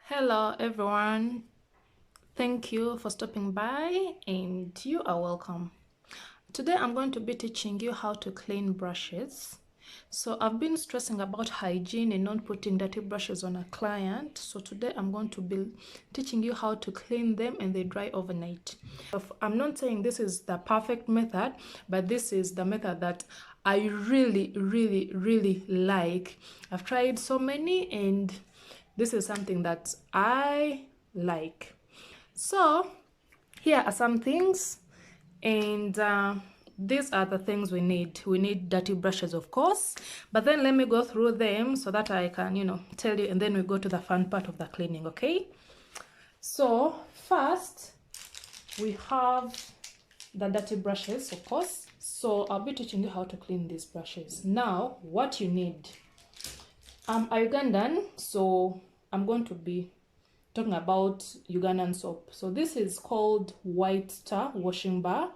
Hello everyone, thank you for stopping by and you are welcome. Today I'm going to be teaching you how to clean brushes. So I've been stressing about hygiene and not putting dirty brushes on a client. So today I'm going to be teaching you how to clean them and they dry overnight. I'm not saying this is the perfect method, but this is the method that I really like. I've tried so many and this is something that I like. So here are some things, and these are the things we need. We need dirty brushes, of course, but then let me go through them so that I can, tell you, and then we go to the fun part of the cleaning, okay? So first, we have the dirty brushes, of course. So I'll be teaching you how to clean these brushes. Now, what you need. I'm a Ugandan, so I'm going to be talking about Ugandan soap. So this is called White Star washing bar.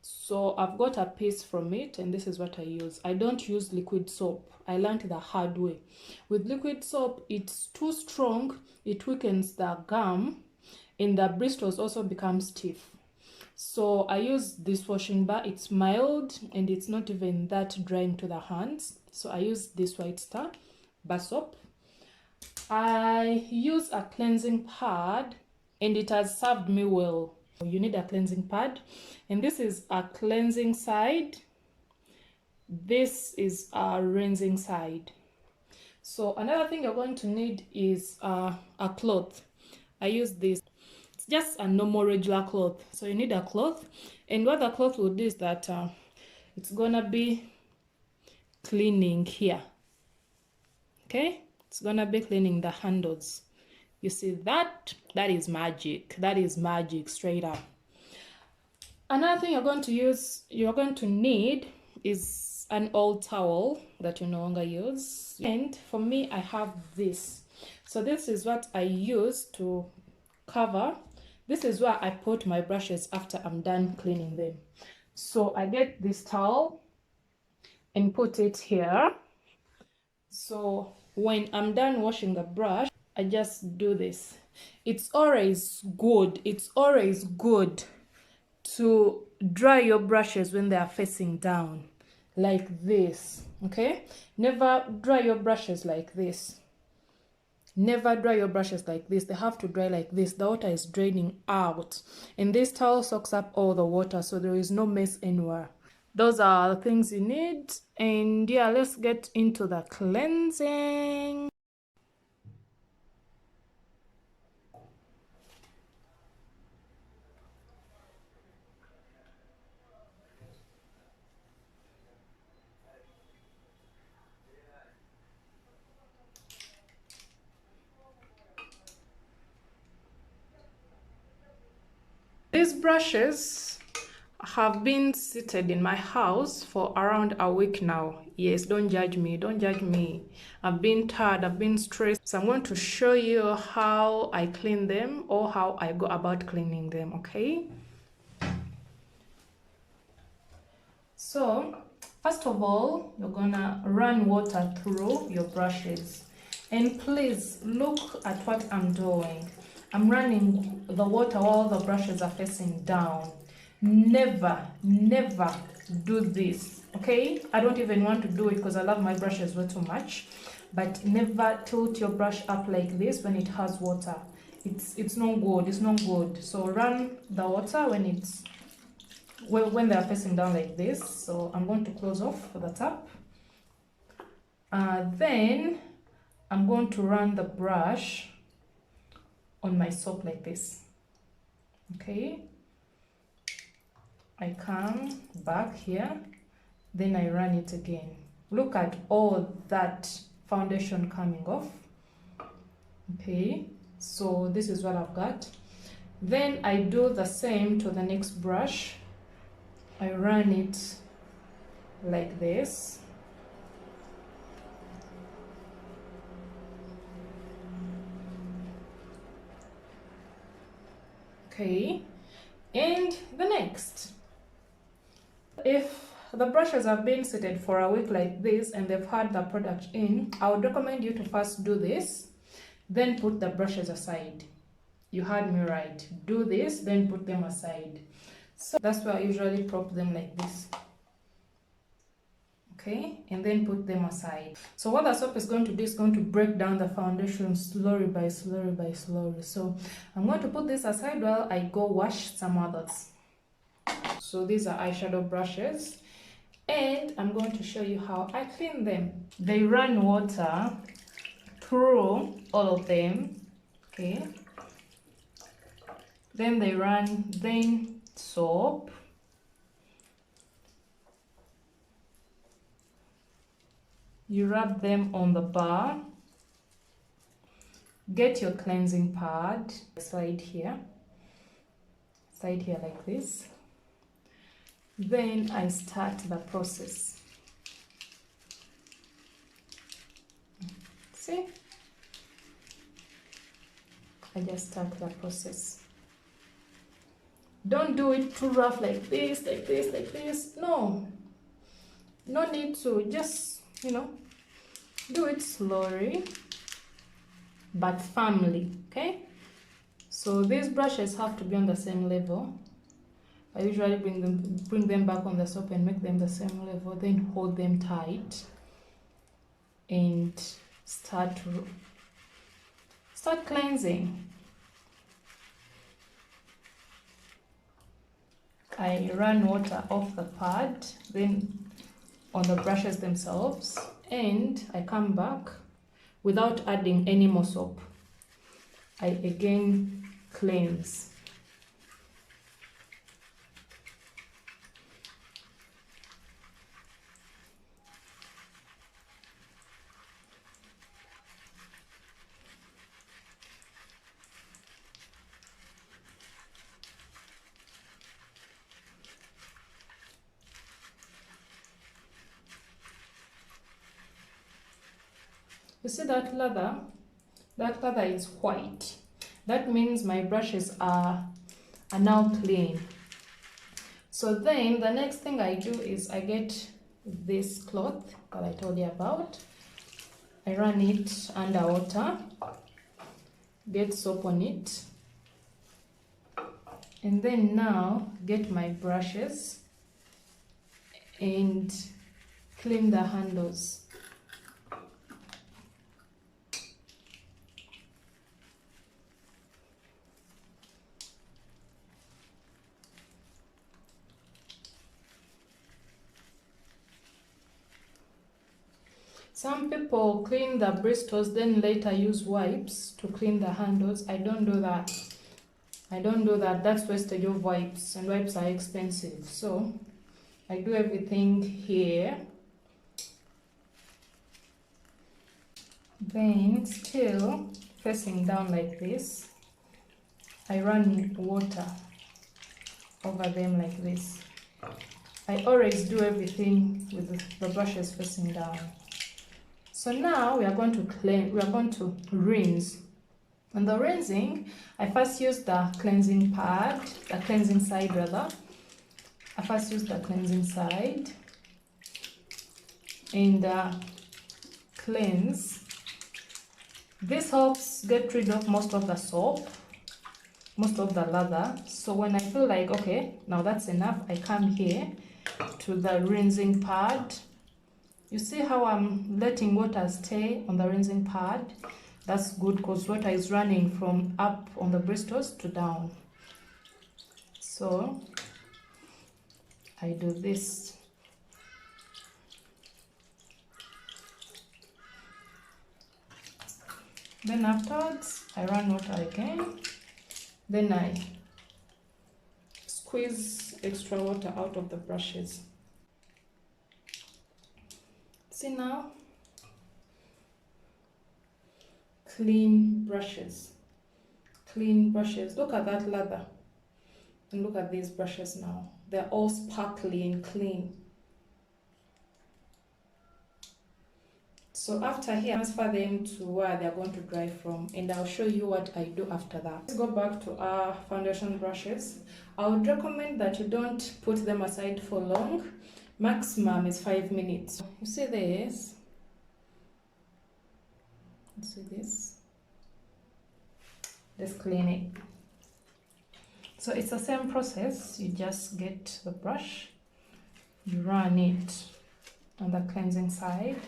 So I've got a piece from it and this is what I use. I don't use liquid soap. I learned the hard way. With liquid soap, it's too strong. It weakens the gum and the bristles also become stiff. So I use this washing bar. It's mild and it's not even that drying to the hands. So I use this White Star bar soap. I use a cleansing pad and it has served me well. You need a cleansing pad, and this is a cleansing side. This is a rinsing side. So another thing you're going to need is a cloth. I use this. It's just a normal regular cloth. So you need a cloth, and what the cloth will do is that it's gonna be cleaning here. Okay, it's gonna be cleaning the handles. You see that is magic. That is magic straight up. Another thing you're going to need is an old towel that you no longer use. And for me, I have this. So this is what I use to cover. This is where I put my brushes after I'm done cleaning them. So I get this towel and put it here. So when I'm done washing the brush, I just do this. It's always good to dry your brushes when they are facing down like this, okay? Never dry your brushes like this. Never dry your brushes like this. They have to dry like this. The water is draining out and this towel soaks up all the water, so there is no mess anywhere. Those are the things you need, and yeah, let's get into the cleansing. These brushes have been seated in my house for around a week now. Yes, don't judge me, don't judge me. I've been tired, I've been stressed. So I'm going to show you how I clean them or how I go about cleaning them, okay? So, first of all, you're gonna run water through your brushes. And please look at what I'm doing. I'm running the water while the brushes are facing down. Never do this, okay? I don't even want to do it because I love my brushes way too much. But never tilt your brush up like this when it has water. It's not good, it's not good. So run the water when they are facing down like this. So I'm going to close off the tap. Then I'm going to run the brush on my soap like this. Okay, I come back here, then I run it again. Look at all that foundation coming off. Okay, so this is what I've got. Then I do the same to the next brush. I run it like this. Okay, and the next. If the brushes have been seated for a week like this and they've had the product in, I would recommend you to first do this. then put the brushes aside. You heard me right. Do this, then put them aside. So that's why I usually prop them like this. Okay, and then put them aside. So what the soap is going to do is going to break down the foundation slowly by slowly. So I'm going to put this aside while I go wash some others. So these are eyeshadow brushes, and I'm going to show you how I clean them. They run water through all of them, okay? Then they run soap. You rub them on the bar. Get your cleansing pad, slide here like this. Then I start the process. See? I just start the process. Don't do it too rough like this. No need to. Just, do it slowly but firmly, okay? So these brushes have to be on the same level. I usually bring them back on the soap and make them the same level, then hold them tight and start cleansing. I run water off the pad, then on the brushes themselves, and I come back without adding any more soap. I again cleanse. You see that lather? That lather is white. That means my brushes are now clean. So then the next thing I do is I get this cloth that I told you about. I run it under water, get soap on it, and then now get my brushes and clean the handles. Some people clean the bristles, then later use wipes to clean the handles. I don't do that. That's wastage of wipes, and wipes are expensive. So I do everything here. Then still facing down like this, I run water over them like this. I always do everything with the brushes facing down. So now we are going to rinse. On the rinsing, I first use the cleansing side rather. I first use the cleansing side and cleanse. This helps get rid of most of the soap, most of the lather. So when I feel like, okay, now that's enough, I come here to the rinsing pad. You see how I'm letting water stay on the rinsing pad? That's good because water is running from up on the bristles to down. So I do this. Then afterwards, I run water again. Then I squeeze extra water out of the brushes. See now? Clean brushes. Look at that lather. And look at these brushes now. They're all sparkly and clean. So after here, transfer them to where they're going to dry from, and I'll show you what I do after that. Let's go back to our foundation brushes. I would recommend that you don't put them aside for long. Maximum is 5 minutes. You see this? You see this? Let's clean it. So it's the same process. You just get the brush, you run it on the cleansing side.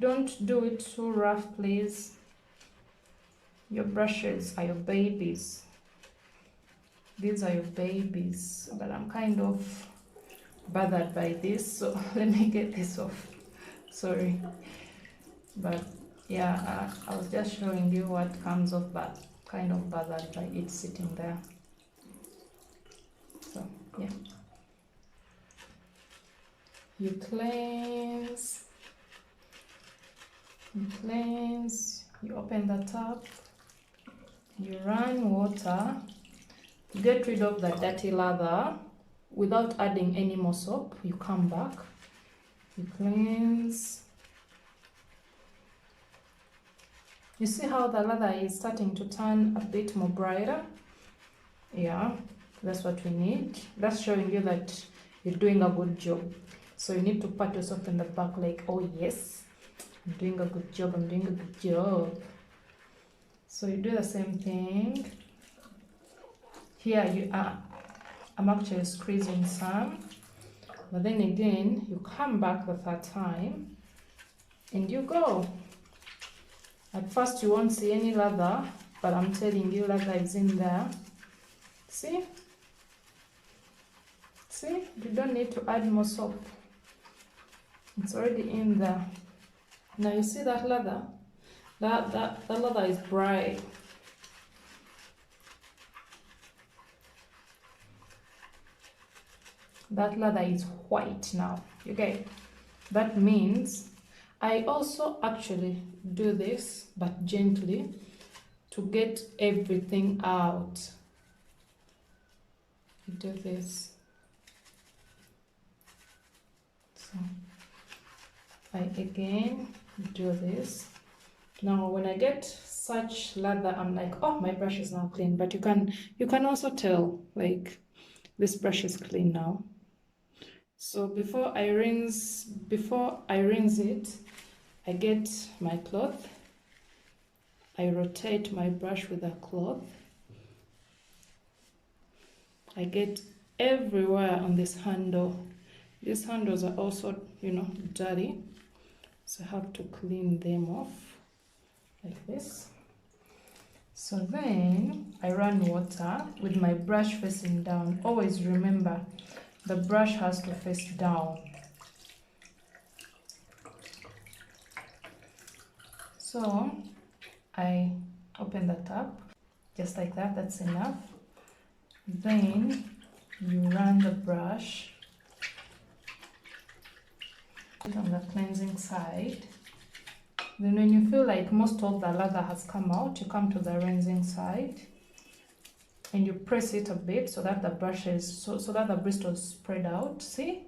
Don't do it too rough, please. Your brushes are your babies. These are your babies, but I'm kind of bothered by this, so let me get this off. Sorry, but yeah, I was just showing you what comes off, but kind of bothered by it sitting there. So yeah, you cleanse, you open the tap, you run water, get rid of the dirty lather without adding any more soap. You come back, you cleanse. You see how the lather is starting to turn a bit more brighter? Yeah, that's what we need. That's showing you that you're doing a good job. So you need to pat yourself in the back like, oh yes, I'm doing a good job, I'm doing a good job. So you do the same thing. Here you are, I'm actually squeezing some, but then again, you come back the third time and you go. At first you won't see any lather, but I'm telling you lather is in there. See? See? You don't need to add more soap. It's already in there. Now you see that lather? That lather is bright. That lather is white now. Okay? That means I also actually do this, but gently, to get everything out. You do this. So I again do this. Now when I get such lather, I'm like, oh, my brush is now clean. But you can also tell, like, this brush is clean now. So before I rinse it, I get my cloth. I rotate my brush with a cloth. I get everywhere on this handle. These handles are also, dirty. So I have to clean them off like this. So then I run water with my brush facing down. Always remember, the brush has to face down. So I open the tap, just like that, that's enough. Then you run the brush on the cleansing side. Then when you feel like most of the lather has come out, you come to the rinsing side and you press it a bit so that the brushes, so that the bristles spread out. See?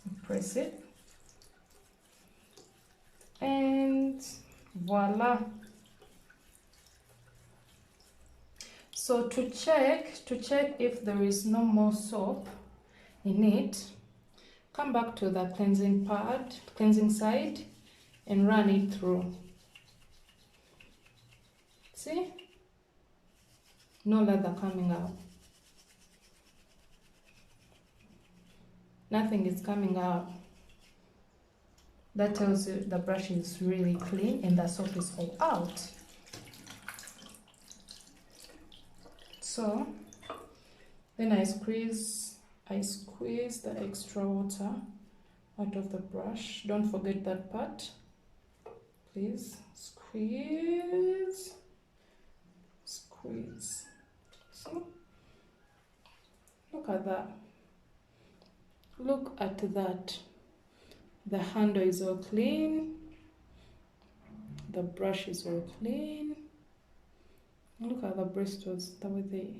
You press it. And voila. So to check if there is no more soap in it, come back to the cleansing side and run it through. See? No lather coming out. Nothing is coming out. That tells you the brush is really clean and the soap is all out. So then I squeeze the extra water out of the brush. Don't forget that part. Please squeeze. See? Look at that. Look at that. The handle is all clean. The brush is all clean. Look at the bristles, the way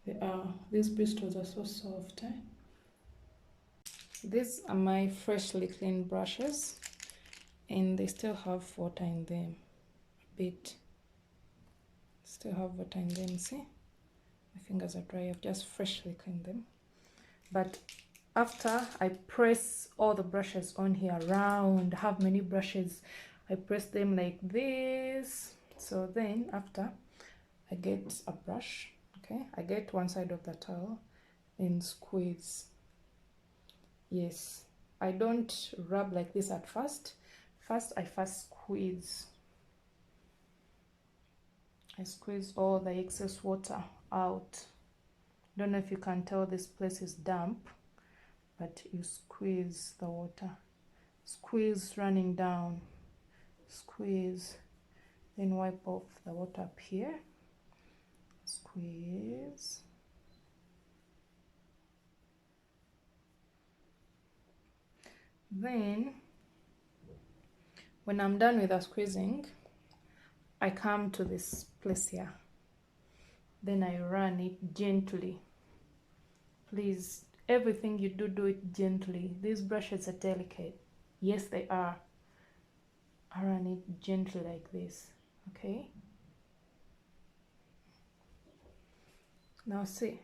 they are. These bristles are so soft. These are my freshly cleaned brushes, and they still have water in them. A bit. Still have water in them. See? My fingers are dry. I've just freshly cleaned them. But after I press all the brushes on here around, I have many brushes. I press them like this. So then after, I get a brush, okay? I get one side of the towel and squeeze. Yes, I don't rub like this at first. I first squeeze. I squeeze all the excess water out. Don't know if you can tell this place is damp, but you squeeze the water. Squeeze running down. Squeeze. Then wipe off the water up here. Squeeze. Then, when I'm done with the squeezing, I come to this place here. Then I run it gently. Please, everything you do, do it gently. These brushes are delicate. Yes, they are. I run it gently like this, okay? Now see,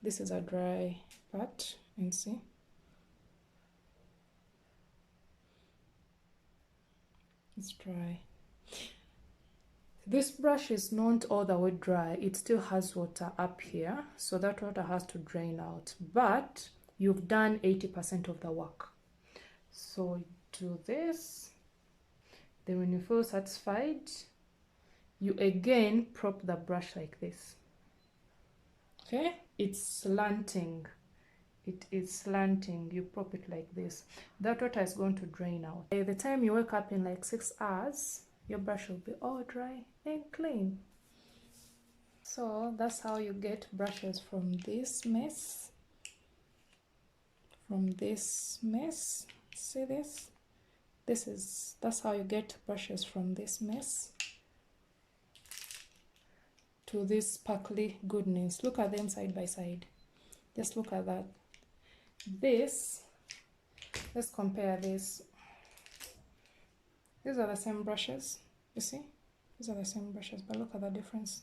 this is a dry part, and see. It's dry. This brush is not all the way dry. It still has water up here, so that water has to drain out. But you've done 80% of the work. So do this. Then when you feel satisfied, you again prop the brush like this. Okay? It's slanting. It is slanting. You prop it like this. That water is going to drain out. By the time you wake up in like 6 hours, your brush will be all dry and clean. So that's how you get brushes from this mess. From this mess. See this? That's how you get brushes from this mess to this sparkly goodness. Look at them side by side. Just look at that. This, let's compare this. These are the same brushes, you see? These are the same brushes, but look at the difference.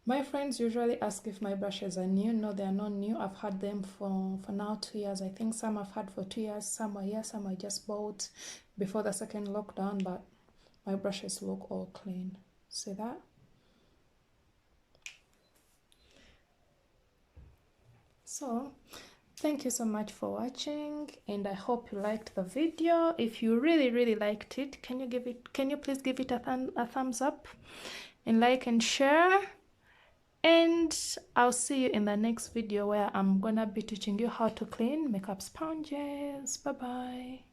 My friends usually ask if my brushes are new. No, they are not new. I've had them for now 2 years. I think some I've had for 2 years, some are here, some I just bought before the second lockdown, but my brushes look all clean. See that? So thank you so much for watching, and I hope you liked the video. If you really liked it, can you please give it a thumbs up and like and share? And I'll see you in the next video where I'm gonna be teaching you how to clean makeup sponges. Bye bye.